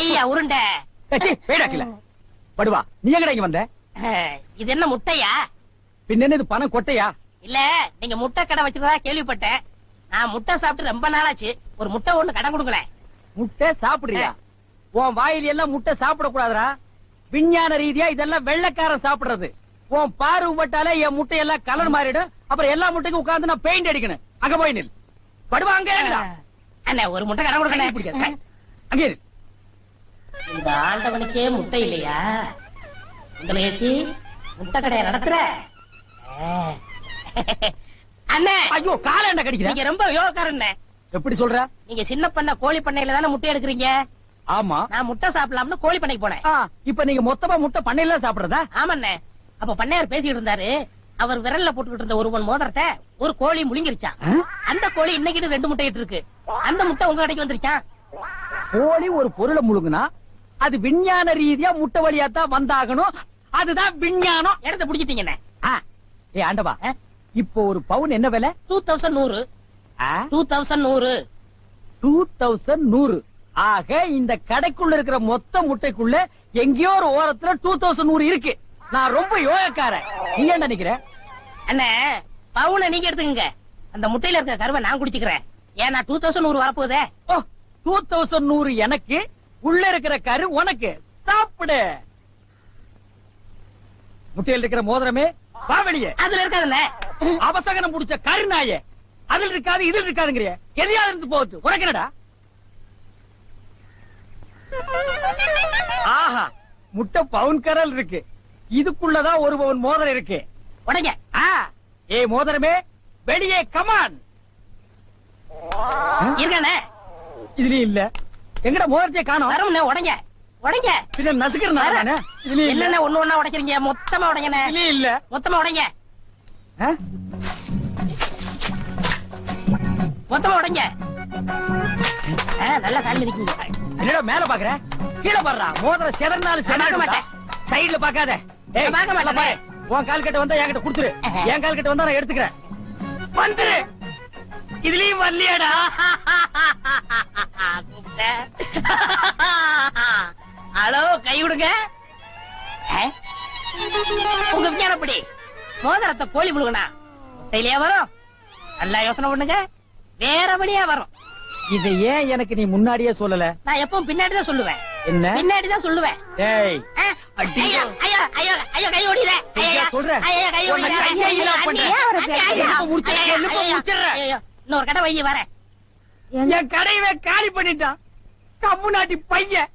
ஐயா உருண்டை. படுவா, நீ எங்கடா இங்க வந்த? இது என்ன முட்டையா? பின்ன என்ன இது பணம் கொட்டையா? இல்ல, நீங்க முட்டை கடை வச்சிருக்கதா கேள்விப்பட்டேன். நான் முட்டை சாப்பிட்டு ரொம்ப நாளாச்சு. ஒரு முட்டை ஒண்ணு கடை கொடுங்களேன். முட்டை சாப்பிடுறியா? உன் வாயில எல்லாம் முட்டை சாப்பிட கூடாதுடா. விஞ்ஞான ரீதியா இதெல்லாம் வெள்ளைக்காரன் சாப்பிடுறது. உன் பார்வை பட்டாலே என் முட்டை எல்லாம் கலர் மாறிடும். அப்புறம் எல்லா முட்டைக்கும் உட்கார்ந்து நான் பெயிண்ட் அடிக்கணும். அங்க போய் நில். படுவா, அங்க இருடா. அண்ணே, ஒரு முட்டை கடை கொடுக்கணும். அங்க இரு. இந்த ஆண்டவனுக்கே முட்டை இல்லையா? உங்களை ஏசி முட்டை கடையை நடத்துற அண்ணே. ஐயோ, கால என்ன கடிக்கிற? நீங்க ரொம்ப யோகக்காரன். எப்படி சொல்ற? நீங்க சின்ன பண்ண கோழி பண்ணையில தானே முட்டை எடுக்கிறீங்க? ஆமா. நான் முட்டை சாப்பிடலாம்னு கோழி பண்ணைக்கு போனேன். இப்ப நீங்க மொத்தமா முட்டை பண்ணையில சாப்பிடுறதா? ஆமாண்ணே. அப்ப பண்ணையார் பேசிட்டு இருந்தாரு. அவர் விரல்ல போட்டுக்கிட்டு இருந்த ஒரு மோதிரத்தை ஒரு கோழி முழுங்கிருச்சான். அந்த கோழி இன்னைக்கு 2 முட்டை இருக்கு. அந்த முட்டை உங்க கடைக்கு வந்துருச்சான். கோழி ஒரு பொருளை முழுங்குனா அது விஞ்ஞான ரீதியா முட்டை வழியா தான் வந்தாகணும். அதுதான் விஞ்ஞானம். இடத்த புடிச்சிட்டீங்கண்ணே. ஏ ஆண்டவா, இப்போ ஒரு பவுன் என்ன விலை? 2100. 2100. 2100. ஆக இந்த கடைக்குள்ள இருக்கிற மொத்த முட்டைக்குள்ள எங்கேயோ ஒரு ஓரத்துல 2100 இருக்கு. நான் ரொம்ப யோகக்காரன். நீ என்ன நினைக்கிற? அண்ணே, பவுனை நீங்க எடுத்துக்கங்க. அந்த முட்டையில இருக்க கருவை நான் குடிச்சுக்கிறேன். ஏன்னா 2100 வரப்போதே. 2100 எனக்கு, உள்ள இருக்கிற கரு உனக்கு. சாப்பிடு. முட்டையில் இருக்கிற மோதிரமே வா வெளியே. அதுல இருக்காதுல்ல. அவசகனம் முடிச்ச கருநாயே, அதுல இருக்காது இதுல இருக்காதுங்கிறிய. எதையாவது இருந்து போகுது. உனக்கு என்னடா? ஆஹா, முட்டை பவுன் கரல் இருக்கு. இதுக்குள்ளதான் ஒரு பவுன் மோதிரம் இருக்கு. உடைங்க. ஏ மோதிரமே, வெளியே கமான். இருக்கானே. இதுலயும் இல்ல. எங்கட மோதிரத்தை காணோம். வரமுண்ணே, உடைங்க. உடைங்க. பின்ன நசுக்கிறேன். இதுலயும் இல்ல. ஒண்ணு ஒண்ணா உடைக்கிறீங்க. மொத்தமா உடைங்கண்ணே. இதுலயும் இல்ல. மொத்தமா உடைங்க. மொத்தமா உடைங்க. நல்லா சாமி இருக்கீங்க. என்னடா மேல பாக்குற? கீழே பாடுறா. மோதிரம் செதறனாலும் செதற மாட்டேன். சைடுல பாக்காத. பார்க்க மாட்டேன். உன் கால் கட்ட வந்தா என்கிட்ட குடுத்துரு. என் கால் கட்ட வந்தா நான் எடுத்துக்கிறேன். வந்துரு. இதுலயும் வரலையாடா? ஹலோ, கை விடுங்க. உங்க விஞ்ஞானப்படி மோதிரத்தை கோழி முழுகனா முட்டையிலேயே வரும். நல்லா யோசனை பண்ணுங்க. வேற வழியா வரும். இதை ஏன் எனக்கு நீ முன்னாடியே சொல்லல? நான் எப்பவும் பின்னாடிதான் சொல்லுவேன். என்ன? பின்னாடிதான் சொல்லுவேன். ஏய், ஐயோ ஐயோ ஐயோ ஐயோ, கை ஓடிற. ஐயா சொல்றேன். ஐயோ, கை ஓடிற. இன்னொரு கடை வைய வர. என் கடையவே காலி பண்ணிட்டான். கம்முனாட்டி பையன்.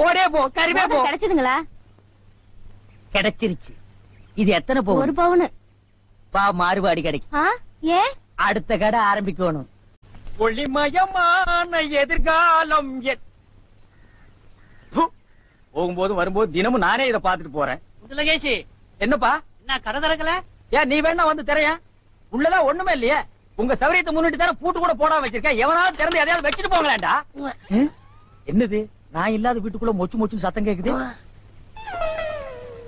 ஓடே போ, கருவே போ. கிடைச்சதுங்களா? கிடைச்சிருச்சு. இது எத்தனை பவுன்? 1 பவுன். பா, மாறுபாடி கிடைக்கும். ஏன்? அடுத்த கடை ஆரம்பிக்கணும். ஒளிமயமான எதிர்காலம். போகும்போது வரும்போது தினமும் நானே இதை பாத்துட்டு போறேன். லகேஷ், என்னப்பா? என்ன கடை திறக்கல? ஏன் நீ வேணா வந்து திரையன்? உள்ளதான் ஒண்ணுமே இல்லையே. உங்க சௌரியத்தை முன்னிட்டு தானே பூட்டு கூட போடாம வச்சிருக்கேன். எவனாவது திறந்து எதையாவது வச்சுட்டு போங்களேன்டா. என்னது, நான் இல்லாத வீட்டுக்குள்ள மொச்சு மொச்சு சத்தம் கேக்குது.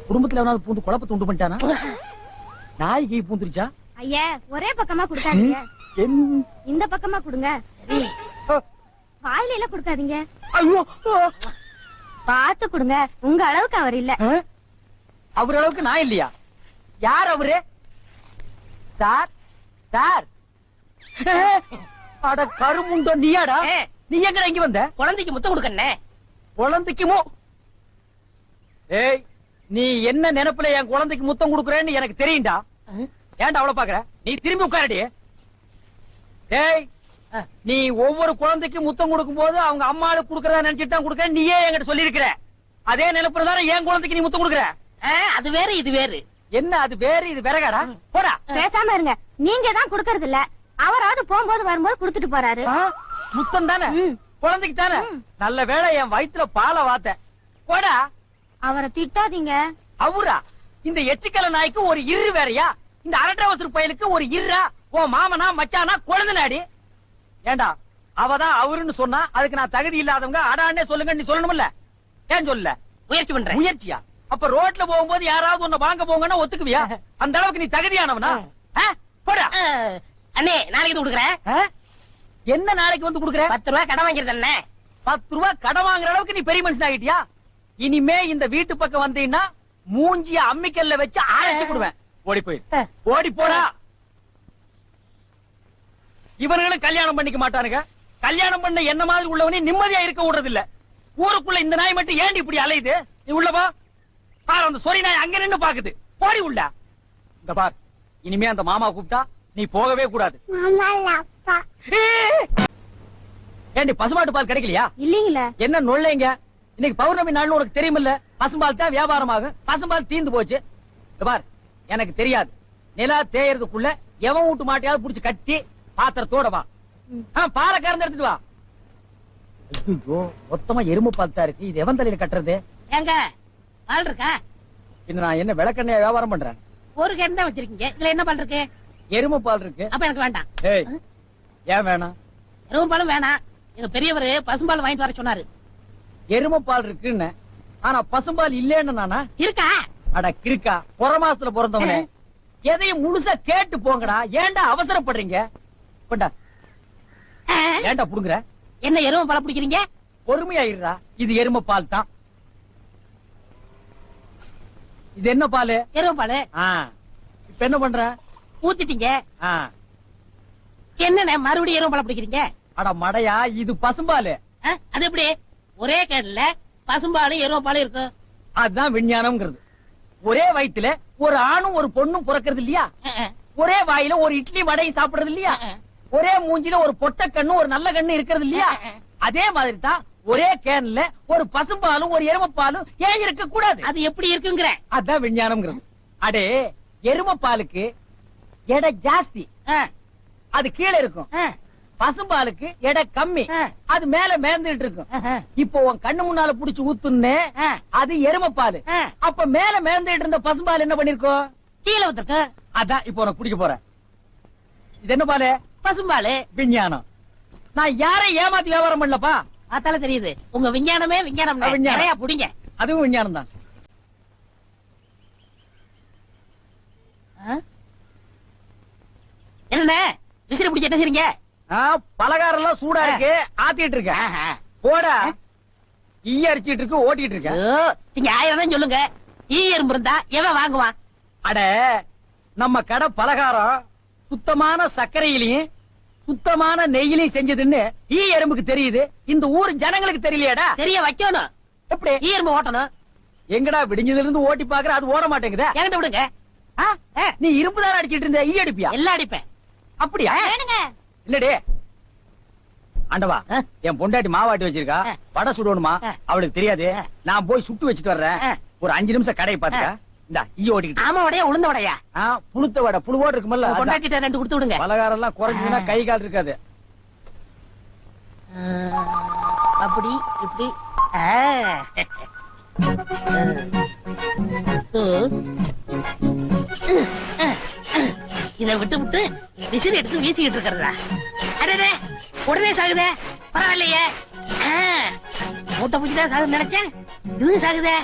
குடும்பத்துல எவனாவது பூந்து குழப்பத்தை உண்டு பண்ணிட்டானா? நாய்க்கு பூந்துருச்சா? ஐயா, ஒரே பக்கமா கொடுக்காதீங்க. இந்த பக்கமா கொடுங்க. வாயில எல்லாம் கொடுக்காதீங்க. ஐயோ, பாத்து கொடுங்க. உங்க அளவுக்கு அவர் இல்ல. அவர் அளவுக்கு நான் இல்லையா? யார் அவரு? Sir, sir. அட கருமுண்டோ, நீயாடா? நீ எங்க இங்க வந்த? குழந்தைக்கு முத்தம் கொடுக்கண்ணே. குழந்தைக்குமோ? ஏய், நீ என்ன நினைப்புல என் குழந்தைக்கு முத்தம் கொடுக்கறேன்னு எனக்கு தெரியும்டா. ஏன்டா அவ்வளவு பாக்குற? நீ திரும்பி உட்காரடி. ஏய், நீ ஒவ்வொரு குழந்தைக்கு முத்தம் கொடுக்கும் போது அவங்க அம்மாளுக்கு கொடுக்கறதா நினைச்சிட்டு தான் கொடுக்க. நீயே என்கிட்ட சொல்லி இருக்கிற. அதே நினைப்புறதான என் குழந்தைக்கு நீ முத்தம் கொடுக்கற. அது வேறு, இது வேறு. என்ன அது வேறு இது விறகாடா? போடா. பேசாம இருங்க. நீங்க தான் கொடுக்கறது இல்ல. அவராவது போகும்போது வரும்போது கொடுத்துட்டு போறாரு. முத்தம் தானே குழந்தைக்கு தானே. நல்ல வேளை என் வயித்துல பாலை வாத்த. போடா. அவரை திட்டாதீங்க. அவரா? இந்த எச்சிக்கல நாய்க்கு ஒரு இரு வேறையா? இந்த அரட்டவசர் பயலுக்கு ஒரு இருரா? ஓ மாமனா மச்சானா குழந்தை நாடி. ஏண்டா, அவதான் அவருன்னு சொன்னா அதுக்கு நான் தகுதி இல்லாதவங்க அடான்னே சொல்லுங்க நீ சொல்லணும்ல. ஏன் சொல்ல? முயற்சி பண்றேன். முயற்சியா? அப்ப ரோட்ல போகும்போது யாராவது உன்னை வாங்க போங்கன்னா ஒத்துக்குவியா? அந்த அளவுக்கு நீ தகுதியானவனா? போடா. அண்ணே, நாளைக்கு கொடுக்குறேன். என்ன நாளைக்கு வந்து கொடுக்குற? 10 ரூபாய் கடன் வாங்கிருந்தேன். 10 ரூபாய் கடன் வாங்குற அளவுக்கு நீ பெரிய மனுஷன் ஆகிட்டியா? இனிமே இந்த வீட்டு பக்கம் வந்தீங்கன்னா மூஞ்சிய அம்மிக்கல்ல வச்சு அரைச்சு விடுவேன். ஓடி போய் ஓடி போடா. இவர்களும் கல்யாணம் பண்ணிக்க மாட்டானுங்க. கல்யாணம் பண்ண என்ன மாதிரி உள்ளவனே நிம்மதியா இருக்க விடுறது இல்ல. ஊருக்குள்ள இந்த நாய் மட்டும் ஏண்டி இப்படி அலையுது? நீ உள்ளவா பாரு, அந்த சொறி நாய் அங்க நின்னு பாக்குது. போடி உள்ள. இந்த பார், இனிமே அந்த மாமா கூப்பிட்டா நீ போகவே கூடாது. ஏண்டி பசுமாட்டு பால் கிடைக்கலையா? இல்லீங்களே. என்ன நொல்லைங்க? இன்னைக்கு பௌர்ணமி நாள்னு உனக்கு தெரியுமில்ல? பசும்பால் தான் வியாபாரமாகும். பசும்பால் தீந்து போச்சு. இந்த பார், எனக்கு தெரியாது. நிலா தேயறதுக்குள்ள எவன் வீட்டு மாட்டையாவது புடிச்சு கட்டி பாத்திரத்தோட வா. பாலை கறந்து எடுத்துட்டு வா. ஐயோ, மொத்தமா எருமை பால் தான் இருக்கு. இது எவன் தலையில கட்டுறது? ஏங்க பால் இருக்கா? இன்னும் நான் என்ன விளக்கெண்ணைய வியாபாரம் பண்றேன்? ஒரு கேன் தான் வச்சிருக்கீங்க. இதுல என்ன பால் இருக்கு? எருமை பால் இருக்கு. அப்ப எனக்கு வேண்டாம். ஏய், ஏன் வேணாம்? எருமை பாலும் வேணாம். எங்க பெரியவரு பசும்பால் வாங்கிட்டு வர சொன்னாரு. எருமை பால் இருக்குன்னு, ஆனா பசும்பால் இல்லேன்னு நானா? இருக்கா? அட கிறுக்கா, புற மாசத்துல பிறந்தவனே, எதையும் முழுசா கேட்டு போங்கடா. ஏன்டா அவசரப்படுறீங்க? கொண்டா. ஏன்டா புடுங்குற? என்ன எருமை பால் பிடிக்கிறீங்க? பொறுமையா இருடா. இது எருமை பால் தான். இது என்ன பால்? எருமை பால். இப்ப என்ன பண்ற? ஊத்திட்டீங்க. ஆ. என்னண்ணே மறுபடியும் எருமை பால் பிடிக்கிறீங்க? அட மடையா, இது பசும்பால். அது எப்படி ஒரே கேன்ல பசும்பாலும் எருமை பாலும் இருக்கு? அதுதான் விஞ்ஞானம்ங்கிறது. ஒரே வயித்துல ஒரு ஆணும் ஒரு பொண்ணும் பிறக்கிறது இல்லையா? ஒரே வாயில ஒரு இட்லி வடையும் சாப்பிடுறது இல்லையா? ஒரே மூஞ்சில ஒரு பொட்ட கண்ணு ஒரு நல்ல கண்ணு இருக்கிறது இல்லையா? அதே மாதிரி தான் ஒரே கேன்ல ஒரு பசும்பாலும் ஒரு எருமைப்பாலும் ஏன் இருக்க கூடாது? அது எப்படி இருக்குங்கிற? அதான் விஞ்ஞானம்ங்கிறது. அடே, எருமைப்பாலுக்கு எடை ஜாஸ்தி, அது கீழே இருக்கும். பசும்பாலுக்கு எடை கம்மி, அது மேல மேந்துட்டு இருக்கும். இப்போ உன் கண்ணு முன்னால புடிச்சு ஊத்துன்னு, அது எருமைப்பாலு. அப்ப மேல மேந்துட்டு இருந்த பசும்பால் என்ன பண்ணிருக்கோம்? கீழே ஊத்திருக்கு. அதான் இப்போ உனக்கு குடிக்க போறேன். இது என்ன பாலு? பசும்பாலு. விஞ்ஞானம். நான் யாரை ஏமாத்தி வியாபாரம் பண்ணலப்பா. அதால தெரியுது உங்க விஞ்ஞானமே விஞ்ஞானம். விஞ்ஞானம். நிறைய புடிங்க. அதுவும் விஞ்ஞானம் தான். என்ன விசிறி பிடிக்க என்ன செய்றீங்க? பலகாரம் எல்லாம் சூடா இருக்கு, ஆத்திட்டு இருக்கேன். போடா. ஈ அரிச்சிட்டு இருக்கு, ஓட்டிட்டு இருக்கேன். நீங்க 1000 தான் சொல்லுங்க. ஈ எறும்பு இருந்தா எவன் வாங்குவான்? அட, நம்ம கடை பலகாரம் சுத்தமான சர்க்கரையிலையும் சுத்தமான நெய்யிலையும் செஞ்சதுன்னு ஈ எறும்புக்கு தெரியுது. இந்த ஊர் ஜனங்களுக்கு தெரியலையாடா? தெரிய வைக்கணும். எப்படி? ஈ எறும்பு ஓட்டணும். எங்கடா விடிஞ்சதுல இருந்து ஓட்டி பாக்குற, அது ஓட மாட்டேங்குதா? என்கிட்ட விடுங்க. நீ இரும்பு தானே அடிச்சிட்டு இருந்த, ஈ அடிப்பியா? எல்லாம் அடிப்பேன். அப்படியா? வேணுங்க. இல்லடே ஆண்டவா, என் பொண்டாட்டி மாவாட்டி வச்சிருக்கா, வடை சுடணுமா? அவளுக்கு தெரியாது. நான் போய் சுட்டு வச்சிட்டு வர்றேன். ஒரு 5 நிமிஷம் கடையை பாத்துக்க. இந்த ஈ ஓட்டிக்கிட்டு. ஆமா வடையா உளுந்த வடையா? புழுத்த வடை, புழுவோடு இருக்குமல்ல. கொண்டாட்டிட்ட 2 கொடுத்து விடுங்க. பலகாரம் எல்லாம் குறைஞ்சுன்னா கை கால் இருக்காது. அப்படி இப்படி. இத விட்டு விட்டு விசிறி எடுத்து வீசிக்கிட்டு இருக்கிறதா? அடடே, உடனே சாகுதே. பரவாயில்லையே. மூட்டை பூச்சிதான் சாகுது நினைச்சேன். இது சாகுதே.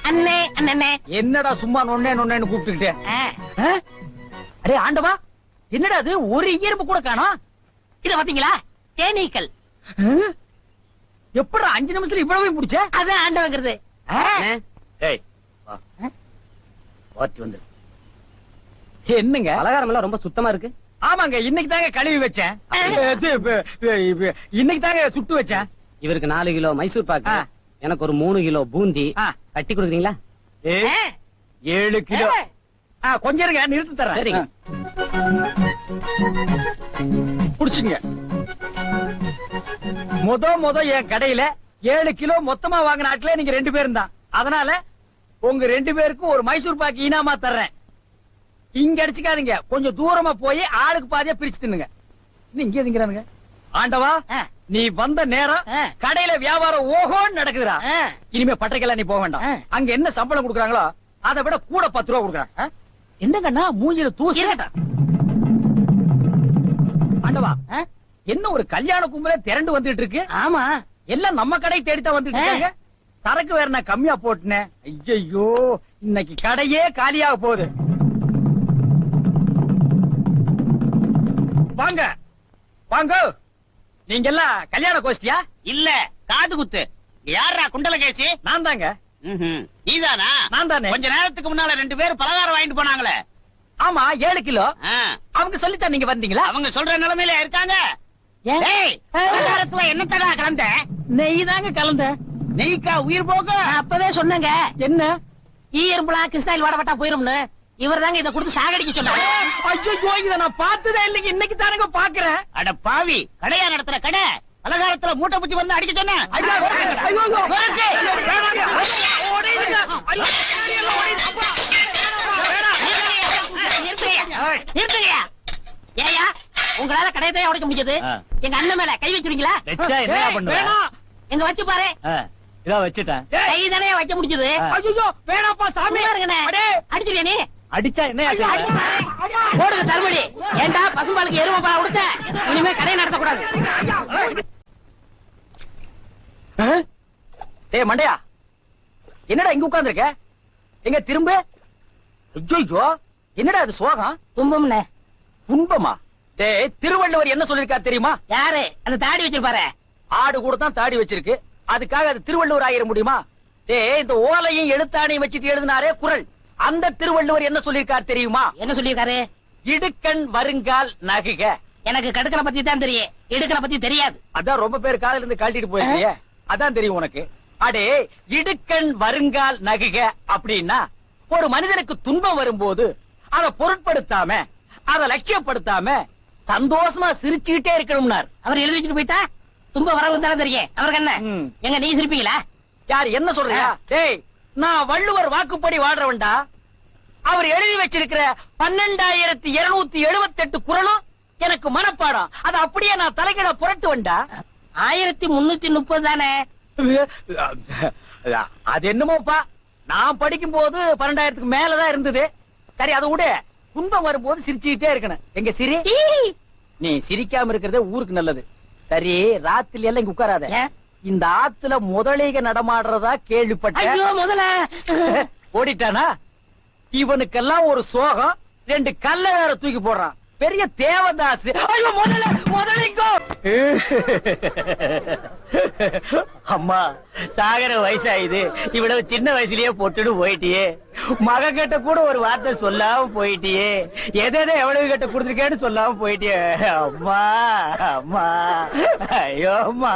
அண்ணே அண்ணே. என்னடா சும்மா நொண்ணே நொண்ணேன்னு கூப்பிட்டுக்கிட்டு? அடே ஆண்டவா, என்னடா அது? ஒரு இயற்பு கூட காணோம். இத பாத்தீங்களா? தேனீக்கள். எப்படா 5 நிமிஷத்துல இவ்வளவு முடிச்ச? அதான் ஆண்டவங்கிறது. என்னங்க பலகாரம் எல்லாம் ரொம்ப சுத்தமா இருக்கு. ஆமாங்க, இன்னைக்கு தாங்க கழுவி வச்சேன். இன்னைக்கு தாங்க சுட்டு வச்சேன். இவருக்கு 4 கிலோ மைசூர் பாக்கு, எனக்கு ஒரு 3 கிலோ பூந்தி கட்டி கொடுக்குறீங்களா? 7 கிலோ. கொஞ்சம் இருங்க, நிறுத்தி தரேன். சரிங்க. புடிச்சுங்க. முத என் கடையில 7 கிலோ மொத்தமா வாங்கின ஆட்களே நீங்க 2 பேரும் தான். அதனால உங்க 2 பேருக்கும் ஒரு மைசூர் பாக்கு இனாமா தர்றேன். இங்க அடிச்சுக்காதீங்க, கொஞ்சம் தூரமா போய் ஆளுக்கு பாதியா பிரிச்சு தின்னுங்க. இங்க திங்கிறானுங்க. ஆண்டவா, நீ வந்த நேரம் கடையில வியாபாரம் ஓஹோன்னு நடக்குதுடா. இனிமே பட்டறைக்கெல்லாம் நீ போக வேண்டாம். அங்க என்ன சம்பளம் கொடுக்குறாங்களோ அதை விட கூட 10 ரூபா கொடுக்குறாங்க. என்னங்கண்ணா மூஞ்சில தூசி? ஆண்டவா, என்ன ஒரு கல்யாண கும்பலே திரண்டு வந்துட்டு இருக்கு? ஆமா, எல்லாம் நம்ம கடை தேடித்தான் வந்துட்டு இருக்காங்க. சரக்கு வேற நான் கம்மியா போட்டுனேன். ஐயோ, இன்னைக்கு கடையே காலியாக போகுது. வாங்க வாங்க, நீங்க எல்லாம் கல்யாண கோஷ்டியா? இல்ல காது குத்து. யாரா குண்டலகேசி? நான் தாங்க. நீதானா? நான் தானே. கொஞ்ச நேரத்துக்கு முன்னால 2 பேர் பலகாரம் வாங்கிட்டு போனாங்களே. ஆமா 7 கிலோ. ஆ, அவங்க சொல்லித்தான் நீங்க வந்தீங்களா? அவங்க சொல்ற நிலைமையில இருக்காங்க. ஏன்? டேய், பலகாரத்துல என்ன தடா கலந்த? நெய் தாங்க கலந்த. நெய்க்கா உயிர் போக. நான் அப்பவே சொன்னேங்க என்ன? ஈயம்புலாம் கிருஷ்ணாயில் வாடப்பட்டா போயிரும்னு. இவர் தாங்க இதை கொடுத்து சாகடிக்க சொன்னாரு. ஐயோ இத நான் பார்த்ததே இல்லைங்க, இன்னைக்கு தானங்க பாக்குறேன். அட பாவி, கடையா நடத்துற கடை. பலகாரத்துல மூட்டை பூச்சி வந்து அடிக்க சொன்ன. ஐயோ, ஐயோ, ஐயோ. துரத்து. வேணாங்க. ஓடிடுங்க. ஐயோ, அப்பா. நிறுத்துங்கய்யா. ஏய்யா, உங்களால கடையத்தையே உடைக்க முடிஞ்சது. எங்க அண்ணன் மேல கை வச்சிருக்கீங்களா? வச்சா என்னடா பண்ணுவ? வேணாம். எங்க வச்சு பாரு. இதா வச்சுட்டேன். கை தானே வைக்க முடிஞ்சது. ஐயோ வேணாப்பா சாமி. இருங்கண்ணே. அடே. அடிச்சிருவியா நீ? அடிச்சா என்ன ஆச்சு? போடுங்க தருமடி. ஏண்டா பசும்பாலுக்கு எருமை பால் கொடுத்த? இனிமே கடை நடத்த கூடாது. டேய் மண்டையா, என்னடா இங்க உட்கார்ந்திருக்க? எங்க திரும்ப? ஐயோ என்னடா அது சோகம்? தும்பம்னே. துன்பமா? டேய் திருவள்ளுவர் என்ன சொல்லிருக்காரு தெரியுமா? யாரு அந்த தாடி வச்சிருப்பாரு? ஆடு கூட தான் தாடி வச்சிருக்கு, அதுக்காக அது திருவள்ளுவர் ஆயிர முடியுமா? டேய் இந்த ஓலையும் எழுத்தாணையும் வச்சிட்டு எழுதினாரே குறள், அந்த திருவள்ளுவர் என்ன சொல்லிருக்காரு தெரியுமா? என்ன சொல்லிருக்காரு? இடுக்கண் வருங்கால் நகுக. எனக்கு கடுக்கனை பத்தி தான் தெரியும், இடுக்கனை பத்தி தெரியாது. அதான் ரொம்ப பேர் காலையில இருந்து கழட்டிட்டு போயிருக்கீங்க, அதான் தெரியும் உனக்கு. அடே இடுக்கண் வருங்கால் நகுக அப்படின்னா ஒரு மனிதனுக்கு துன்பம் வரும்போது அதை பொருட்படுத்தாம, அதை லட்சியப்படுத்தாம சந்தோஷமா சிரிச்சுக்கிட்டே இருக்கணும்னார். அவர் எழுதி வச்சுட்டு போயிட்டா துன்ப வரவு தானே தெரியும். அவருக்கு என்ன? எங்க நீ சிரிப்பீங்களா? யார் என்ன சொல்றியா? டேய் நான் வள்ளுவர் வாக்குப்படி வாழ்றவன்டா. அவர் எழுதி வச்சிருக்கிற 12,278 குறளும் எனக்கு மனப்பாடம். அது அப்படியே நான் தலைகீழ புரட்டுவன்டா. 1330 தானே? அது என்னமோப்பா, நான் படிக்கும் போது 12,000க்கு மேலதான் இருந்தது. சரி அதை விட, துன்பம் வரும்போது சிரிச்சுக்கிட்டே இருக்கணும். எங்க சிரி? நீ சிரிக்காம இருக்கிறதே ஊருக்கு நல்லது. சரி ராத்திரி எல்லாம் இங்க உட்காராத. இந்த ஆத்துல முதலீக நடமாடுறதா கேள்விப்பட்டேன். ஐயோ முதல்ல ஓடிட்டானா? இவனுக்கெல்லாம் ஒரு சோகம், 2 கல்ல வேற தூக்கி போடுறான். பெரிய தேவதாஸ். ஐயோ முதல்ல முதலிங்கோ. அம்மா சாகர வயசாயுது, இவ்வளவு சின்ன வயசுலயே பொட்டுடு போயிட்டியே. மக கிட்ட கூட ஒரு வார்த்தை சொல்லாம போயிட்டியே. எதை எவ்வளவு கிட்ட கொடுத்துருக்கேன்னு சொல்லாம போயிட்டியே. அம்மா அம்மா ஐயோ அம்மா.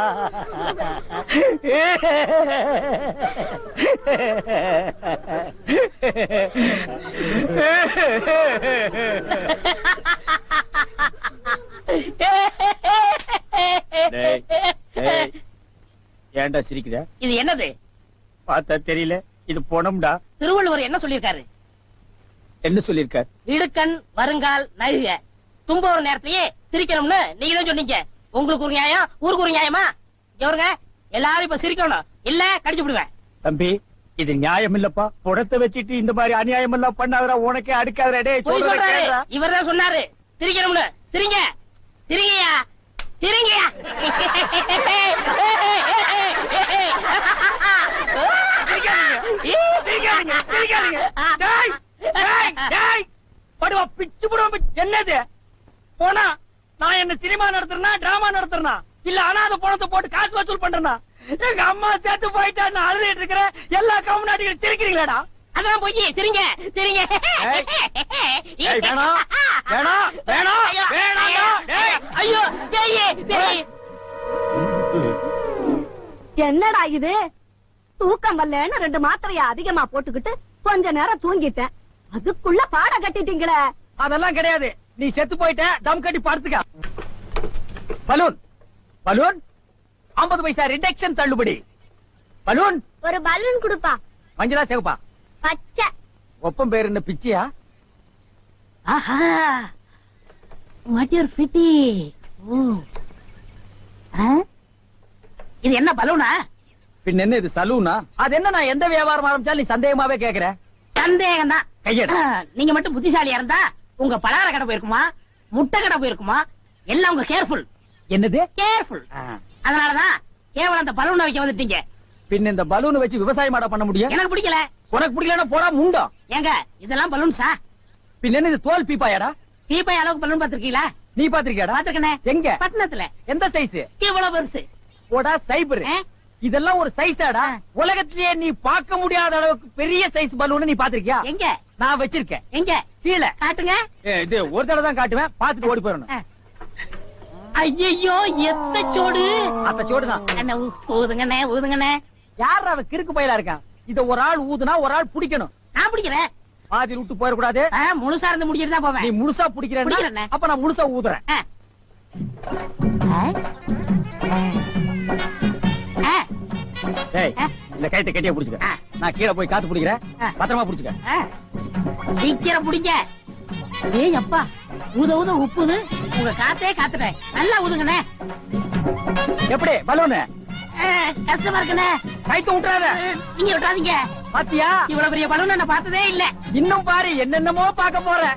ஏன்டா சிரிக்கிற? இது என்னது? பார்த்தா தெரியல, இது போனோம்டா. திருவள்ளுவர் என்ன சொல்லிருக்காரு? என்ன சொல்லிருக்காரு? இடுக்கண் வருங்கால் நகுக. துன்ப ஒரு நேரத்திலேயே சிரிக்கணும்னு நீங்க தான் சொன்னீங்க. உங்களுக்கு ஒரு நியாயம், ஊருக்கு ஒரு நியாயமா? எவருங்க எல்லாரும் இப்ப சிரிக்கணும், இல்ல கடிச்சு விடுவேன். தம்பி இது நியாயம் இல்லப்பா. புடத்தை வச்சிட்டு இந்த மாதிரி அநியாயம் எல்லாம் பண்ணாதடா, உனக்கே அடுக்காதடா. டேய் போய் சொல்றத சொல்றாரு. கேளுடா. இவர்தான் சொன்னாரு சிரிக்கணும்னு. சிரிங்க சிரிங்கயா சிரிங்கயா. என்னது போனா? நான் என்ன சினிமா நடத்துறேனா டிராமா நடத்துறேனா இல்ல அனாதை பணத்தை போட்டு காசு வசூல் பண்றேனா? எங்க அம்மா சேர்த்து போயிட்டா நான் அழுதுட்டு இருக்கிறேன். எல்லா கம்நாட்டிகளும் சிரிக்கிறீங்களாடா? அதான் போய் சிரிங்க சிரிங்க. வேணாம் வேணாம் வேணாம் வேணாம். ஐயோ பேயே பேய். என்னடா இது? தூக்கம் வரலன்னு 2 மாத்திரைய அதிகமா போட்டுக்கிட்டு கொஞ்ச நேரம் தூங்கிட்டேன், அதுக்குள்ள பாட கட்டிட்டீங்களே. அதெல்லாம் கிடையாது, நீ செத்து போயிட்ட. தம் கட்டி படுத்துக்க. பலூன் பலூன் 50 பைசா ரிடக்ஷன் தள்ளுபடி. பலூன் ஒரு பலூன் கொடுப்பா. மஞ்சளா சேவப்பா? பச்சை. ஒப்பம் பேரு என்ன பிச்சியா? ஆஹா வாட் யூர் ஃபிட்டி. இது என்ன பலூனா? பின் என்ன இது சலூனா? அது என்ன, நான் எந்த வியாபாரம் ஆரம்பிச்சாலும் நீ சந்தேகமாவே கேக்குற. சந்தேகம் தான். கையெடு. நீங்க மட்டும் புத்திசாலியா இருந்தா உங்க பலகார கடை போயிருக்குமா, முட்டை கடை போயிருக்குமா, எல்லாம் உங்க கேர்ஃபுல். என்னது கேர்ஃபுல்? அதனாலதான் கேவலம் அந்த பலூனை வைக்க வந்துட்டீங்க. பின் இந்த பலூனை வச்சு விவசாயம் பண்ண முடியும்? எனக்கு பிடிக்கல. உனக்கு பிடிக்கலன்னா போடா முண்டம். ஏங்க இதெல்லாம் பலூன்ஸா? பின் என்ன இது தோல் பீப்பாயாடா? பீப்பாய் அளவுக்கு பலூன் பாத்திருக்கீங்களா? நீ பாத்திருக்கியாடா? பாத்துருக்கனே. எங்க? பட்டணத்துல. எந்த சைஸ்? இவ்வளவு பெருசு. போடா சைபர். ஆ? இதெல்லாம் ஒரு சைஸாடா? உலகத்திலேயே நீ பார்க்க முடியாத அளவுக்கு பெரிய சைஸ் பலூன் நீ பாத்திருக்கியா? எங்க? நான் வச்சிருக்கேன். எங்க? கீழே. காட்டுங்க. இது ஒரு தடவை தான் காட்டுவேன், பாத்துட்டு ஓடி போயிடணும். ஐயோ எத்த சோடு. அந்த சோடுதான். அண்ணா ஊதுங்கண்ணே ஊதுங்கண்ணே. யார் அவ கிறுக்கு பயிலா இருக்கான்? இத ஒரு ஆள் ஊதுனா ஒரு ஆள் பிடிக்கணும். நான் பிடிக்கிறேன். பாதி விட்டு போயிடக்கூடாது. முழுசா இருந்து முடிச்சிட்டு தான் நீ போவேன். முழுசா பிடிக்கிறேன்னா பிடிக்கிறேனே. அப்ப நான் முழுசா ஊதுறேன். ஆ. ஆ. ஏய், இந்த கயித்தை கட்டியா புடிச்சுக்க. நான் கீழே போய் காத்து பிடிக்கிறேன். பத்திரமா புடிச்சுக்க. சீக்கிரம் பிடிங்க. ஏய் அப்பா, ஊத ஊத உப்புது. உங்க காத்தே காத்துட்டேன். நல்லா ஊதுங்கண்ணே. எப்படி பலூனு? கஷ்டமா இருக்குண்ணே. கயித்து விட்டுறாத. நீங்க விட்டாதீங்க. பாத்தியா? இவ்வளவு பெரிய பலூன் நான் பார்த்ததே இல்ல. இன்னும் பாரு, என்னென்னமோ பார்க்க போறேன்.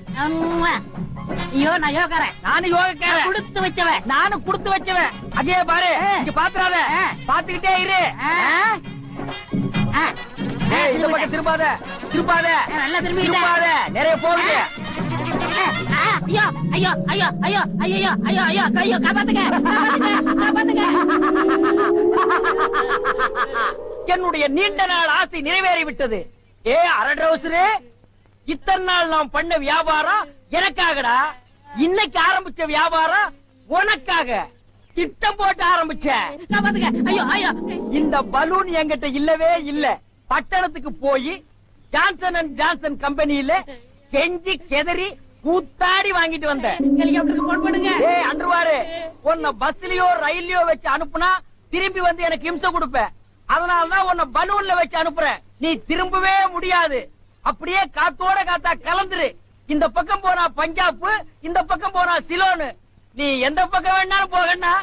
ஐயோ நான் யோகாரன். நானும் யோகக்காரன். கொடுத்து வச்சவன். நானும் கொடுத்து வச்சவன். அங்கே பாரு, இங்க பாத்துறாத. பாத்துக்கிட்டே இரு. ஏய், இந்த பக்கம் திரும்பாத. திரும்பாத. நல்லா திரும்பிட்டேன். திரும்பாத. நிறைய போகுது. ஐயோ ஐயோ ஐயோ ஐயோ ஐயோ ஐயோ ஐயோ ஐயோ காப்பாத்துங்க காப்பாத்துங்க. என்னுடைய நீண்ட நாள் ஆசை நிறைவேறி விட்டது. ஏ அரட்ரவுசரே, இத்தனை நாள் நாம் பண்ண வியாபாரம் எனக்காகடா. இன்னைக்கு ஆரம்பிச்ச வியாபாரம் உனக்காக. திட்டம் போட்டு ஆரம்பிச்ச. காப்பாத்துங்க. ஐயோ ஐயோ. இந்த பலூன் என்கிட்ட இல்லவே இல்ல. பட்டணத்துக்கு போய் ஜான்சன் அண்ட் ஜான்சன் கம்பெனியில கெஞ்சி கெதறி கூத்தாடி வாங்கிட்டு வந்தேன். ஹெலிகாப்டருக்கு போன் பண்ணுங்க. ஏய் அன்றுவாரு, உன்னை பஸ்லயோ ரயில்லயோ வச்சு அனுப்புனா திரும்பி வந்து எனக்கு இம்சை கொடுப்பேன். அதனாலதான் உன்னை பலூன்ல வச்சு அனுப்புறேன். நீ திரும்பவே முடியாது. அப்படியே காத்தோட காத்தா கலந்துரு. இந்த பக்கம் போனா பஞ்சாப், இந்த பக்கம் போனா சிலோனு. நீ எந்த பக்கம் வேணாலும் போகன்னா